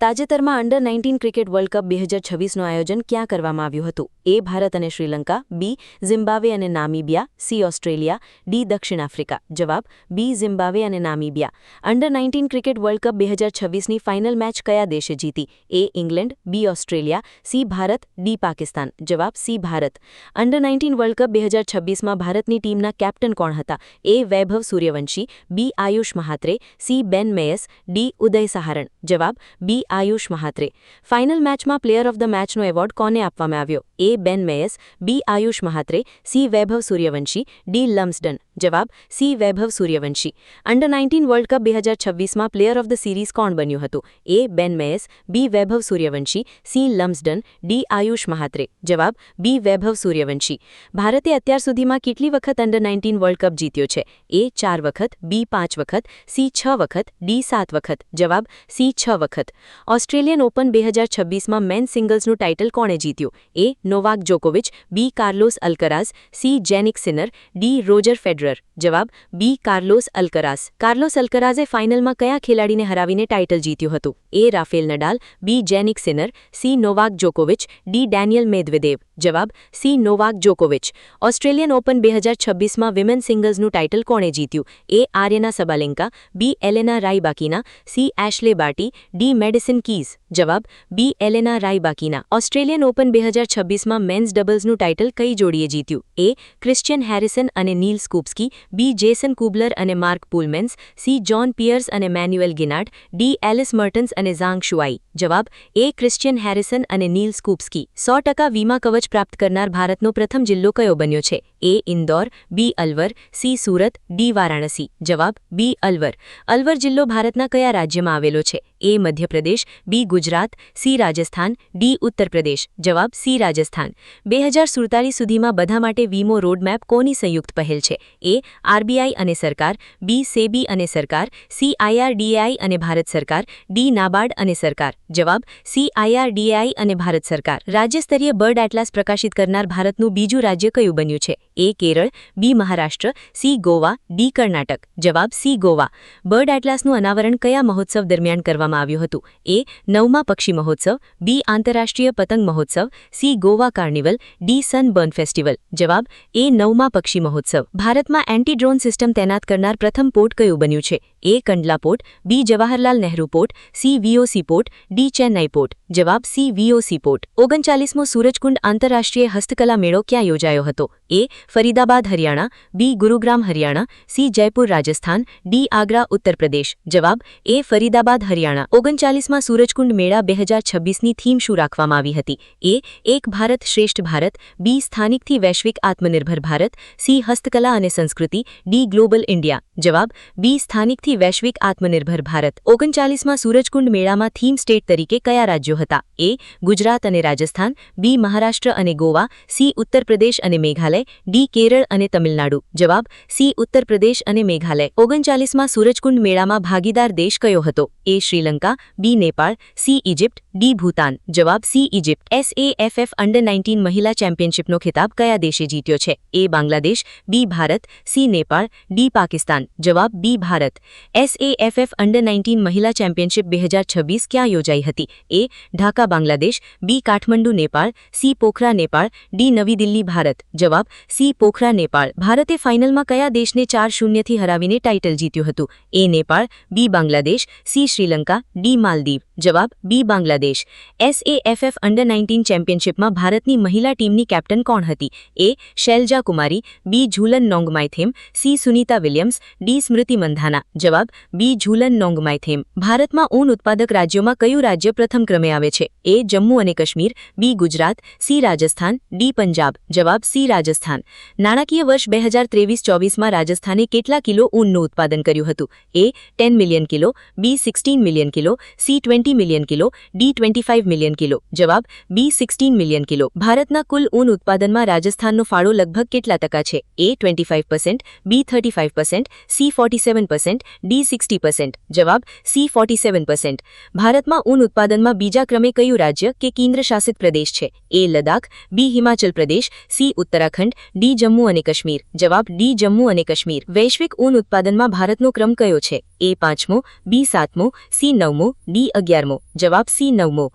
તાજેતરમાં અંડર-19 cricket world cup 2026નું આયોજન ક્યાં કરવામાં આવ્યું હતું? એ. ભારત અને શ્રીલંકા, બી. ઝિમ્બાબ્વે અને નામીબિયા, સી. Australia, D. દક્ષિણ આફ્રિકા. જવાબ બી. ઝિમ્બાબ્વે અને Namibia. Under nineteen cricket world cup 2026ની ફાઇનલ મેચ કયા દેશે જીતી? A. England, B. Australia, C. Bharat, D. Pakistan. જવાબ C. Bharat. Under nineteen world cup 2026માં ભારતની ટીમના કેપ્ટન કોણ હતા? A. Vaibhav Suryavanshi, B. Ayush Mhatre, C. Ben Mayes, D. Uday Saharan. જવાબ બી. આયુષ મહાત્રે. ફાઇનલ મેચમાં પ્લેયર ઓફ ધ મેચનો એવોર્ડ કોને આપવામાં આવ્યો? A. Ben Mayes, B. Ayush Mhatre, C. Vaibhav Suryavanshi, D. Lumsden. જવાબ C. Vaibhav Suryavanshi. Under nineteen world cup 2026માં પ્લેયર ઓફ ધ સિરીઝ કોણ બન્યું હતું? A. Ben Mayes, B. Vaibhav Suryavanshi, C. Lumsden, D. Ayush Mhatre. જવાબ બી. વૈભવ સૂર્યવંશી. ભારતે અત્યાર સુધીમાં કેટલી વખત અંડર-19 વર્લ્ડ કપ જીત્યો છે? એ. 4 વખત, બી. 5 વખત, સી. 6 વખત, ડી. 7 વખત. જવાબ સી. 6 વખત. ઓસ્ટ્રેલિયન ઓપન 2026માં મેન સિંગલ્સનું ટાઇટલ કોણે જીત્યું? એ. નોવાક જોકોવિચ, B. Carlos Alcaraz, C. Jannik Sinner, D. Roger Federer. જવાબ બી. કાર્લોસ અલ્કરાઝ. કાર્લોસ અલ્કરાઝે ફાઇનલમાં કયા ખેલાડીને હરાવીને ટાઇટલ જીત્યું હતું? A. Rafael Nadal, B. Jannik Sinner, C. Novak જોકોવિચ, ડી. Daniil Medvedev. જવાબ સી. નોવાક જોકોવિચ. ઓસ્ટ્રેલિયન ઓપન 2026માં વિમેન સિંગલ્સનું ટાઇટલ કોણે જીત્યું? A. Aryna Sabalenka, B. Elena Rybakina, C. Ashleigh Barty, D. Madison Keys. જવાબ B. Elena Rybakina. Australian Open 2026માં men's ડબલ્સનું ટાઇટલ કઈ જોડીએ જીત્યું? એ. ક્રિશ્ચિયન હેરિસન અને નીલ સ્કૂપ્સકી, બી. જેસન કુબલર અને માર્ક પુલમેન્સ, સી. જોન પિયર્સ અને મેન્યુએલ ગિનાર્ડ, ડી. એલિસ મર્ટન્સ અને ઝાંગ શુઆઈ. જવાબ એ. ક્રિશ્ચિયન હેરિસન અને નીલ સ્કૂપ્સકી. 100% વીમા કવચ પ્રાપ્ત કરનાર ભારતનો પ્રથમ જિલ્લો કયો બન્યો છે? એ. ઇન્દોર, બી. અલવર, સી. સુરત, ડી. વારાણસી. જવાબ બી. અલવર. અલવર જિલ્લો ભારતના કયા રાજ્યમાં આવેલો છે? એ. મધ્યપ્રદેશ, બી. ગુજરાત, સી. રાજસ્થાન, ડી. ઉત્તર પ્રદેશ. જવાબ સી. રાજસ્થાન. 2047 સુધીમાં બધા માટે વીમો રોડમેપ કોની સંયુક્ત પહેલ છે? એ. આરબીઆઈ અને સરકાર, બી. સેબી અને સરકાર, સી. આઈઆરડીએઆઈ અને ભારત સરકાર, ડી. નાબાર્ડ અને સરકાર. જવાબ સી. આઈઆરડીએઆઈ અને ભારત સરકાર. રાજ્યસ્તરીય બર્ડ એટલાસ પ્રકાશિત કરનાર ભારતનું બીજું રાજ્ય કયું બન્યું છે? એ. કેરળ, બી. મહારાષ્ટ્ર, સી. ગોવા, ડી. કર્ણાટક. જવાબ સી. ગોવા. બર્ડ એટલાસનું અનાવરણ કયા મહોત્સવ દરમિયાન કરવામાં આવ્યું હતું? એ. 9મા પક્ષી મહોત્સવ, બી. આંતરરાષ્ટ્રીય પતંગ મહોત્સવ, C. Goa carnival, D. Sunburn festival. જવાબ એ. 9મા પક્ષી મહોત્સવ. ભારતમાં એન્ટી ડ્રોન સિસ્ટમ તૈનાત કરનાર પ્રથમ પોર્ટ કયું બન્યું છે? A. Kandla port, B. Jawaharlal Nehru port, C. VOC port, D. Chennai port. જવાબ સી. VOC port. 39મો સૂરજકુંડ આંતરરાષ્ટ્રીય હસ્તકલા મેળો ક્યાં યોજાયો હતો? A. Faridabad Haryana, B. Gurugram Haryana, C. Jaipur Rajasthan, D. Agra Uttar Pradesh. જવાબ એ. ફરીદાબાદ હરિયાણા. 39મા સૂરજકુંડ મેળા 2026ની થીમ શું રાખવામાં આવી હતી? એ. એક ભારત શ્રેષ્ઠ ભારત, બી. સ્થાનિકથી વૈશ્વિક આત્મનિર્ભર ભારત, સી. હસ્તકલા અને સંસ્કૃતિ, ડી. Global India. જવાબ બી. સ્થાનિકથી વૈશ્વિક આત્મનિર્ભર ભારત. 39મા સૂરજકુંડ મેળામાં થીમ સ્ટેટ તરીકે કયા રાજ્યો હતા? એ. ગુજરાત અને રાજસ્થાન, બી. મહારાષ્ટ્ર અને ગોવા, સી. ઉત્તર પ્રદેશ અને મેઘાલય, ડી. કેરળ અને તમિલનાડુ. જવાબ સી. ઉત્તર પ્રદેશ અને મેઘાલય. 39મા સૂરજકુંડ મેળામાં ભાગીદાર દેશ કયો હતો? A. Sri Lanka, B. Nepal, C. Egypt, D. Bhutan. જવાબ સી. ઇજિપ્ત. એસએએફએફ અંડર-19 મહિલા ચેમ્પિયનશિપનો ખિતાબ કયા દેશે જીત્યો છે? એ. બાંગ્લાદેશ, બી. ભારત, સી. નેપાળ, ડી. પાકિસ્તાન. જવાબ બી. ભારત. એસએએફએફ અંડર-19 મહિલા ચેમ્પિયનશિપ 2026 ક્યાં યોજાઈ હતી? એ. ઢાકા બાંગ્લાદેશ, બી. કાઠમંડુ નેપાળ, સી. પોખરા નેપાળ, ડી. નવી દિલ્હી ભારત. જવાબ સી. પોખરા નેપાળ. ભારતે ફાઇનલમાં કયા દેશને 4-0થી હરાવીને ટાઇટલ જીત્યું હતું? એ. નેપાળ, બી. બાંગ્લાદેશ, સી. શ્રીલંકા, ડી. માલદીવ. જવાબ બી. બાંગ્લાદેશ. એસએએફએફ અંડર-19 ચેમ્પિયનશિપમાં ભારતની મહિલા ટીમની કેપ્ટન કોણ હતી? A. Shailaja Kumari, B. Jhulan Nongmaithem, C. Sunita Williams, D. Smriti Mandhana. જવાબ બી. ઝૂલન નોંગમાયથેમ. ભારતમાં ઊન ઉત્પાદક રાજ્યોમાં કયું રાજ્ય પ્રથમ ક્રમે આવે છે? એ. જમ્મુ અને કાશ્મીર, બી. ગુજરાત, સી. રાજસ્થાન, ડી. પંજાબ. જવાબ સી. રાજસ્થાન. નાણાકીય વર્ષ 2023-24માં રાજસ્થાને કેટલા કિલો ઊનનું ઉત્પાદન કર્યું હતું? એ. 10 મિલિયન કિલો, બી. 16 million kilo, C. 20 million kilo, D. 25 million kilo. જવાબ બી. 16 મિલિયન કિલો. ભારતના કુલ ઊન ઉત્પાદનમાં રાજસ્થાનનો ફાળો લગભગ કેટલા ટકા છે? એ. 25%, બી. 35%, સી. 47%, ડી. 60%. જવાબ સી. 47%. ભારતમાં ઊન ઉત્પાદનમાં બીજા ક્રમે કયું રાજ્ય કે કેન્દ્રશાસિત પ્રદેશ છે? એ. લદ્દાખ, બી. હિમાચલ પ્રદેશ, સી. ઉત્તરાખંડ, ડી. જમ્મુ અને કાશ્મીર. જવાબ ડી. જમ્મુ અને કાશ્મીર. વૈશ્વિક ઊન ઉત્પાદનમાં ભારતનો ક્રમ કયો છે? એ. 5મો, બી. 7મો, સી. 9મો, ડી. 11મો. 11મો જવાબ સી 9મો